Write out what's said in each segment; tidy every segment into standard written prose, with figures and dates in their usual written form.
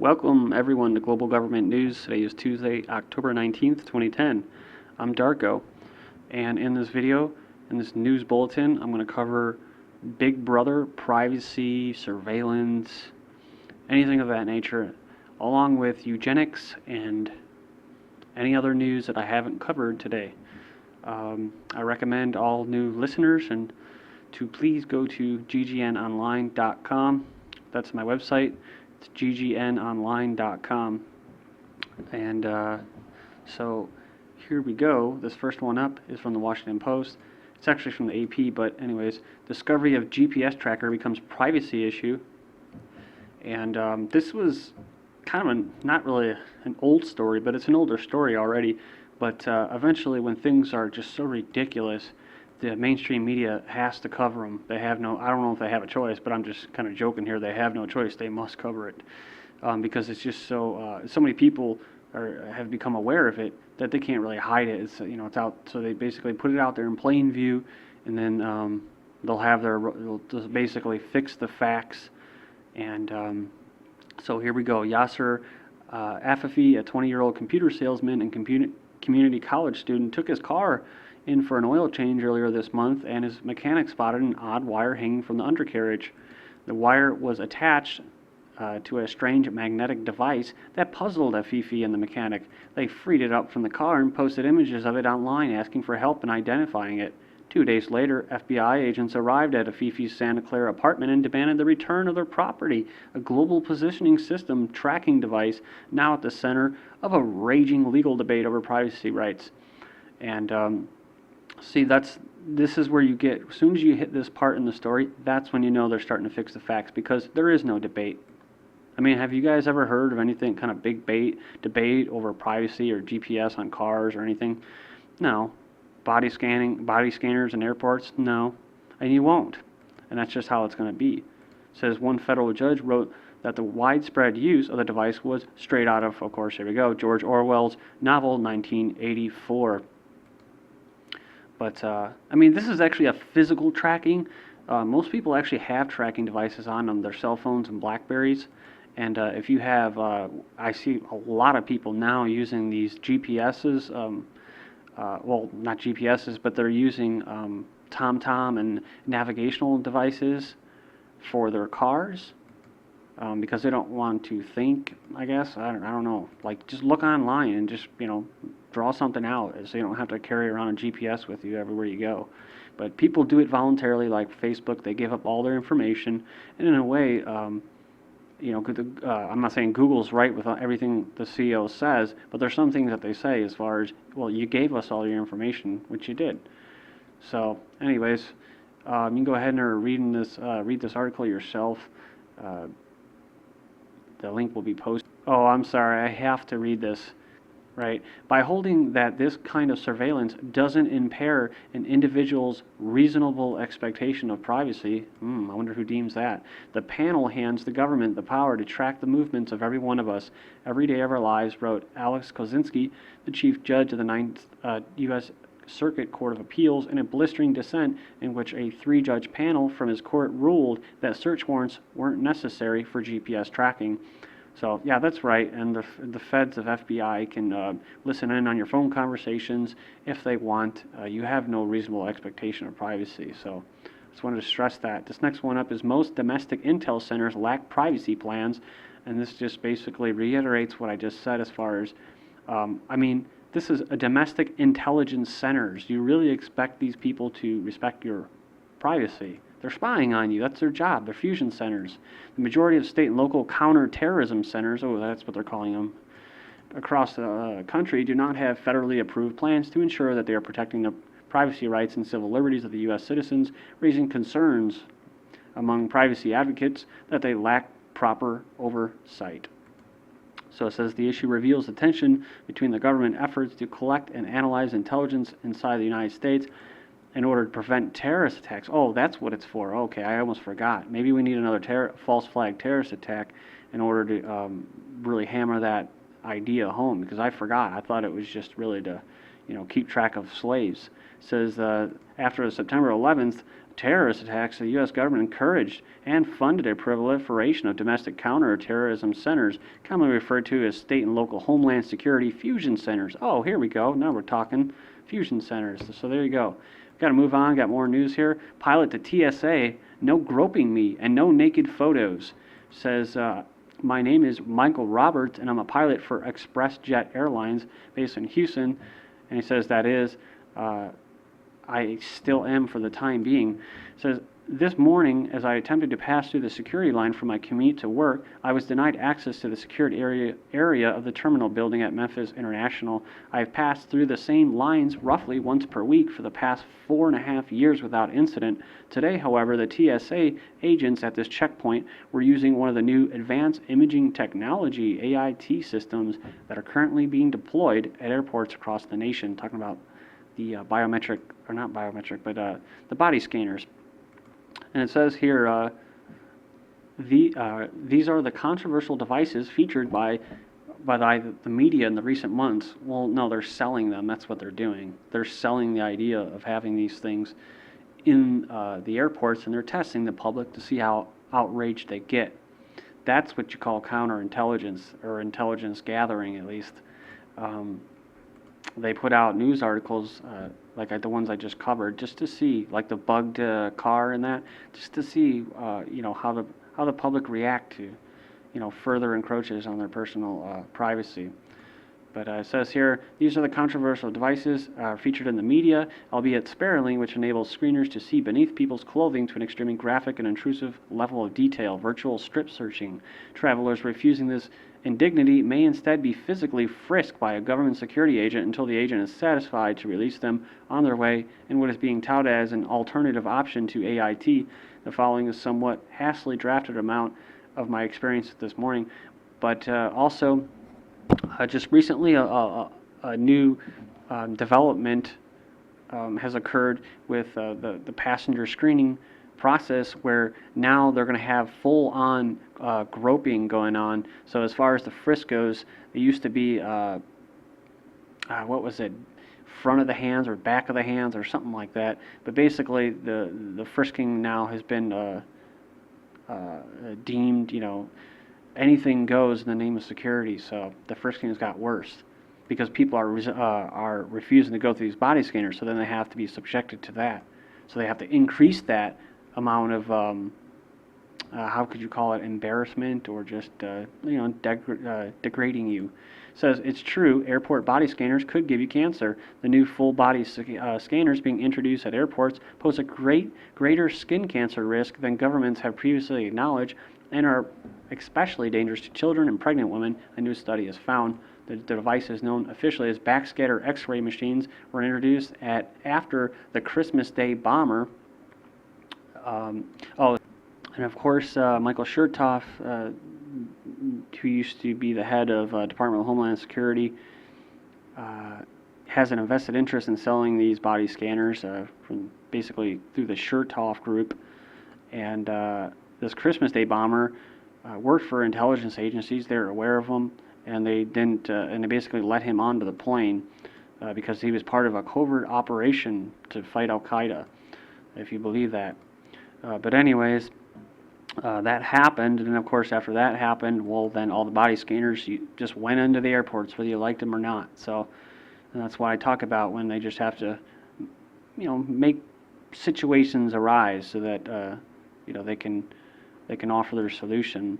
Welcome everyone to Global Government News. Today is Tuesday, October 19th, 2010. I'm Darko, and in this video, in this news bulletin, I'm going to cover Big Brother, privacy, surveillance, anything of that nature, along with eugenics and any other news that I haven't covered today. I recommend all new listeners and to please go to ggnonline.com. That's my website. It's ggnonline.com. And so here we go. This first one up is from the Washington Post. It's actually from the AP, but anyways, discovery of GPS tracker becomes privacy issue. And this was kind of not really an old story, but it's an older story already. But eventually, when things are just so ridiculous, the mainstream media has to cover them. They have no, I don't know if they have a choice, but I'm just kind of joking here. They have no choice. They must cover it because it's just so many people have become aware of it that they can't really hide it. It's it's out. So they basically put it out there in plain view, and then they'll just basically fix the facts. And so here we go. Yasser Afifi, a 20-year-old computer salesman and community college student, took his car in for an oil change earlier this month, and his mechanic spotted an odd wire hanging from the undercarriage. The wire was attached to a strange magnetic device that puzzled Afifi and the mechanic. They freed it up from the car and posted images of it online, asking for help in identifying it. 2 days later, FBI agents arrived at Afifi's Santa Clara apartment and demanded the return of their property, a global positioning system tracking device now at the center of a raging legal debate over privacy rights. And see, this is where you get, as soon as you hit this part in the story, that's when you know they're starting to fix the facts, because there is no debate. I mean, have you guys ever heard of anything kind of big debate over privacy or GPS on cars or anything? No. Body scanners in airports? No. And you won't. And that's just how it's going to be. It says one federal judge wrote that the widespread use of the device was straight out of course, here we go, George Orwell's novel 1984. But, I mean, this is actually a physical tracking. Most people actually have tracking devices on them, their cell phones and Blackberries. And if you have, I see a lot of people now using these GPSs, well, not GPSs, but they're using TomTom and navigational devices for their cars because they don't want to think, I guess. I don't know. Like, just look online and just, draw something out so you don't have to carry around a GPS with you everywhere you go. But people do it voluntarily, like Facebook. They give up all their information. And in a way, I'm not saying Google's right with everything the CEO says, but there's some things that they say as far as, well, you gave us all your information, which you did. So, anyways, you can go ahead and read this article yourself. The link will be posted. Oh, I'm sorry, I have to read this. Right. By holding that this kind of surveillance doesn't impair an individual's reasonable expectation of privacy, I wonder who deems that, the panel hands the government the power to track the movements of every one of us every day of our lives, wrote Alex Kozinski, the chief judge of the Ninth U.S. Circuit Court of Appeals, in a blistering dissent in which a 3-judge panel from his court ruled that search warrants weren't necessary for GPS tracking. So, yeah, that's right, and the feds of FBI can listen in on your phone conversations if they want. You have no reasonable expectation of privacy, so I just wanted to stress that. This next one up is most domestic intel centers lack privacy plans, and this just basically reiterates what I just said as far as, this is a domestic intelligence centers. Do you really expect these people to respect your privacy? They're spying on you. That's their job. They're fusion centers. The majority of state and local counterterrorism centers, that's what they're calling them, across the country do not have federally approved plans to ensure that they are protecting the privacy rights and civil liberties of the U.S. citizens, raising concerns among privacy advocates that they lack proper oversight. So it says the issue reveals the tension between the government efforts to collect and analyze intelligence inside the United States in order to prevent terrorist attacks. Oh, that's what it's for. Okay, I almost forgot. Maybe we need another false flag terrorist attack in order to really hammer that idea home, because I forgot. I thought it was just really to, keep track of slaves. It says after September 11th, terrorist attacks, the U.S. government encouraged and funded a proliferation of domestic counterterrorism centers, commonly referred to as state and local homeland security fusion centers. Oh, here we go. Now we're talking fusion centers. So there you go. Got to move on. Got more news here. Pilot to TSA, no groping me and no naked photos. Says, my name is Michael Roberts, and I'm a pilot for ExpressJet Airlines based in Houston. And he says that is, I still am for the time being. Says, this morning, as I attempted to pass through the security line for my commute to work, I was denied access to the secured area of the terminal building at Memphis International. I have passed through the same lines roughly once per week for the past 4.5 years without incident. Today, however, the TSA agents at this checkpoint were using one of the new advanced imaging technology AIT systems that are currently being deployed at airports across the nation. Talking about the biometric, or not biometric, but the body scanners. And it says here, these are the controversial devices featured by the media in the recent months. Well, no, they're selling them. That's what they're doing. They're selling the idea of having these things in the airports, and they're testing the public to see how outraged they get. That's what you call counterintelligence, or intelligence gathering, at least. They put out news articles like the ones I just covered, just to see, like the bugged car and that, just to see, how the public react to, further encroaches on their personal privacy. But it says here, these are the controversial devices featured in the media, albeit sparingly, which enables screeners to see beneath people's clothing to an extremely graphic and intrusive level of detail. Virtual strip searching. Travelers refusing this indignity may instead be physically frisked by a government security agent until the agent is satisfied to release them on their way in what is being touted as an alternative option to AIT. The following is somewhat hastily drafted amount of my experience this morning, but also just recently a new development has occurred with the passenger screening process, where now they're going to have full-on groping going on. So as far as the frisk goes, it used to be what was it, front of the hands or back of the hands or something like that. But basically, the frisking now has been deemed, anything goes in the name of security. So the frisking has got worse because people are refusing to go through these body scanners. So then they have to be subjected to that. So they have to increase that amount of how could you call it, embarrassment, or just degrading you. Says it's true, airport body scanners could give you cancer. The new full body scanners being introduced at airports pose a greater skin cancer risk than governments have previously acknowledged, and are especially dangerous to children and pregnant women. A new study has found. The devices known officially as backscatter X-ray machines were introduced after the Christmas Day bomber. And of course, Michael Chertoff, who used to be the head of Department of Homeland Security, has an invested interest in selling these body scanners from basically through the Chertoff group. And this Christmas Day bomber worked for intelligence agencies. They're aware of him, and they didn't, and they basically let him onto the plane because he was part of a covert operation to fight Al Qaeda, if you believe that. But anyways, that happened, and of course after that happened, well, then all the body scanners just went into the airports whether you liked them or not. So and that's why I talk about when they just have to, make situations arise so that they can offer their solution.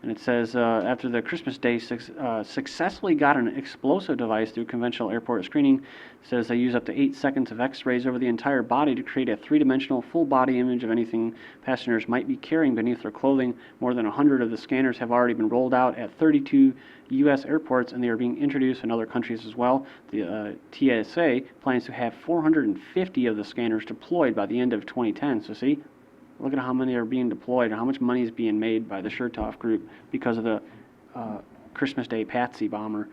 And it says, after the Christmas Day successfully got an explosive device through conventional airport screening, it says they use up to 8 seconds of X-rays over the entire body to create a three-dimensional full-body image of anything passengers might be carrying beneath their clothing. More than 100 of the scanners have already been rolled out at 32 U.S. airports, and they are being introduced in other countries as well. The TSA plans to have 450 of the scanners deployed by the end of 2010. So see? Look at how many are being deployed and how much money is being made by the Chertoff group because of the Christmas Day Patsy bomber.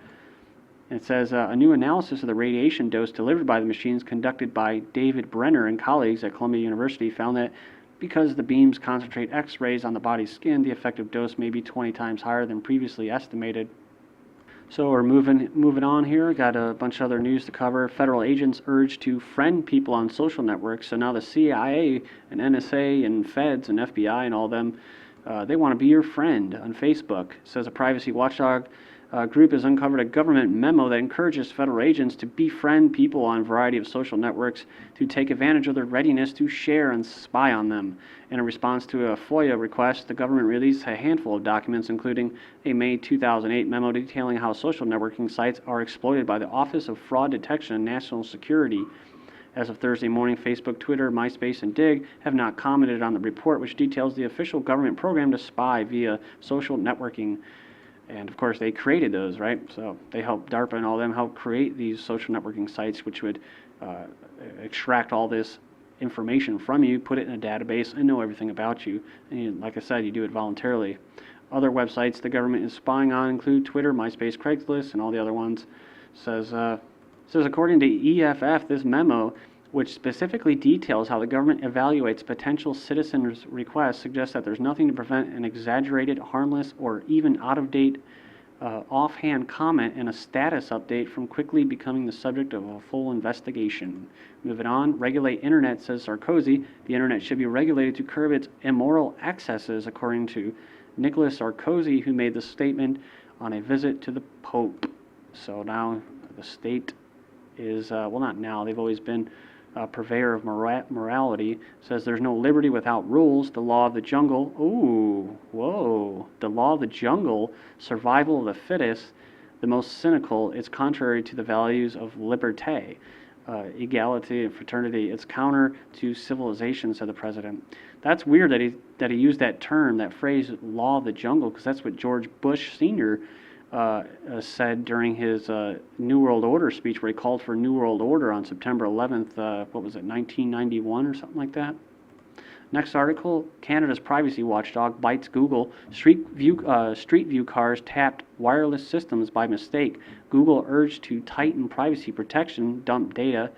And it says, a new analysis of the radiation dose delivered by the machines conducted by David Brenner and colleagues at Columbia University found that because the beams concentrate X-rays on the body's skin, the effective dose may be 20 times higher than previously estimated. So we're moving on here. Got a bunch of other news to cover. Federal agents urged to friend people on social networks. So now the CIA and NSA and Feds and FBI and all them, they want to be your friend on Facebook. It says a privacy watchdog group has uncovered a government memo that encourages federal agents to befriend people on a variety of social networks to take advantage of their readiness to share and spy on them. In a response to a FOIA request, the government released a handful of documents, including a May 2008 memo detailing how social networking sites are exploited by the Office of Fraud Detection and National Security. As of Thursday morning, Facebook, Twitter, MySpace, and Dig have not commented on the report, which details the official government program to spy via social networking. And of course, they created those, right? So they helped, DARPA and all them help create these social networking sites, which would extract all this information from you, put it in a database, and know everything about you. And like I said, you do it voluntarily. Other websites the government is spying on include Twitter, MySpace, Craigslist, and all the other ones. Says according to EFF, this memo, which specifically details how the government evaluates potential citizens' requests, suggests that there's nothing to prevent an exaggerated, harmless, or even out-of-date offhand comment and a status update from quickly becoming the subject of a full investigation. Moving on, regulate internet, says Sarkozy. The internet should be regulated to curb its immoral excesses, according to Nicolas Sarkozy, who made the statement on a visit to the Pope. So now the state is, well, not now, they've always been purveyor of morality. Says there's no liberty without rules. The law of the jungle. Ooh, whoa. The law of the jungle, survival of the fittest, the most cynical. It's contrary to the values of liberté, equality and fraternity. It's counter to civilization, said the president. That's weird that he used that term, that phrase, law of the jungle, because that's what George Bush Sr. Said during his New World Order speech, where he called for New World Order on September 11th, 1991 or something like that. Next article, Canada's privacy watchdog bites Google. Street View cars tapped wireless systems by mistake. Google urged to tighten privacy protection, dump data.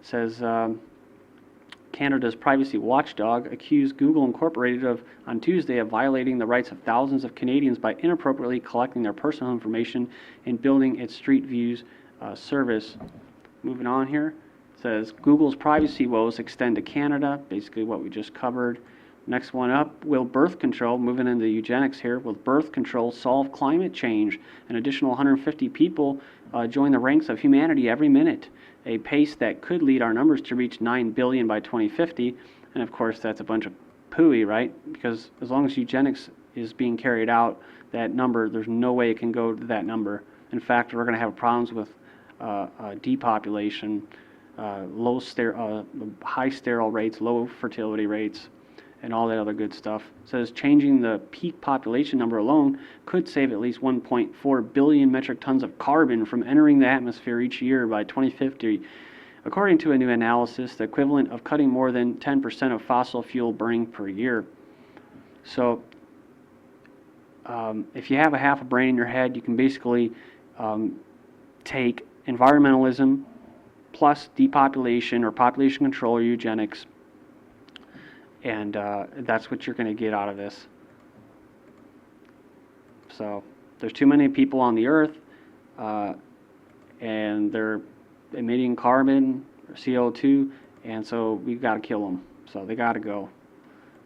Says Canada's privacy watchdog accused Google Incorporated on Tuesday of violating the rights of thousands of Canadians by inappropriately collecting their personal information and building its Street Views service. Moving on here, it says Google's privacy woes extend to Canada, basically what we just covered. Next one up, will birth control, moving into eugenics here, will birth control solve climate change? An additional 150 people join the ranks of humanity every minute, a pace that could lead our numbers to reach 9 billion by 2050. And of course, that's a bunch of pooey, right? Because as long as eugenics is being carried out, that number, there's no way it can go to that number. In fact, we're going to have problems with depopulation, high sterile rates, low fertility rates, and all that other good stuff. It says changing the peak population number alone could save at least 1.4 billion metric tons of carbon from entering the atmosphere each year by 2050. According to a new analysis, the equivalent of cutting more than 10% of fossil fuel burning per year. So if you have a half a brain in your head, you can basically take environmentalism plus depopulation or population control or eugenics, and that's what you're going to get out of this. So there's too many people on the earth, and they're emitting carbon or CO2, and so we've got to kill them. So they got to go.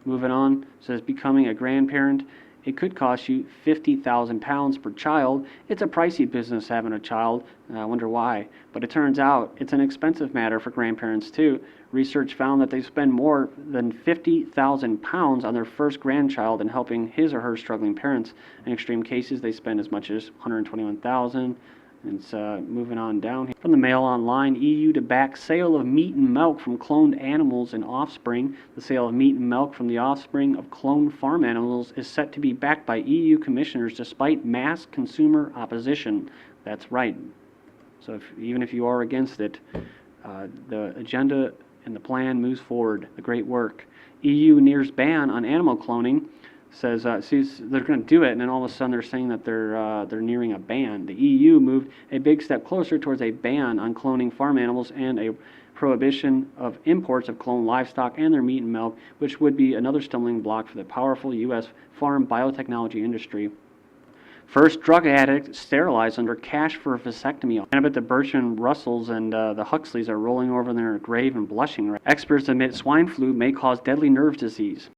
Moving on, it says becoming a grandparent. It could cost you £50,000 per child. It's a pricey business having a child, and I wonder why. But it turns out it's an expensive matter for grandparents too. Research found that they spend more than £50,000 on their first grandchild than helping his or her struggling parents. In extreme cases, they spend as much as $121,000. And it's moving on down here. From the Mail Online, EU to back sale of meat and milk from cloned animals and offspring. The sale of meat and milk from the offspring of cloned farm animals is set to be backed by EU commissioners despite mass consumer opposition. That's right. So even if you are against it, the agenda and the plan moves forward. The great work. EU nears ban on animal cloning. Says they're going to do it, and then all of a sudden they're saying that they're nearing a ban. The EU moved a big step closer towards a ban on cloning farm animals and a prohibition of imports of cloned livestock and their meat and milk, which would be another stumbling block for the powerful U.S. farm biotechnology industry. First drug addict sterilized under cash for a vasectomy. And I bet the Bertrand Russells and the Huxleys are rolling over in their grave and blushing. Right? Experts admit swine flu may cause deadly nerve disease.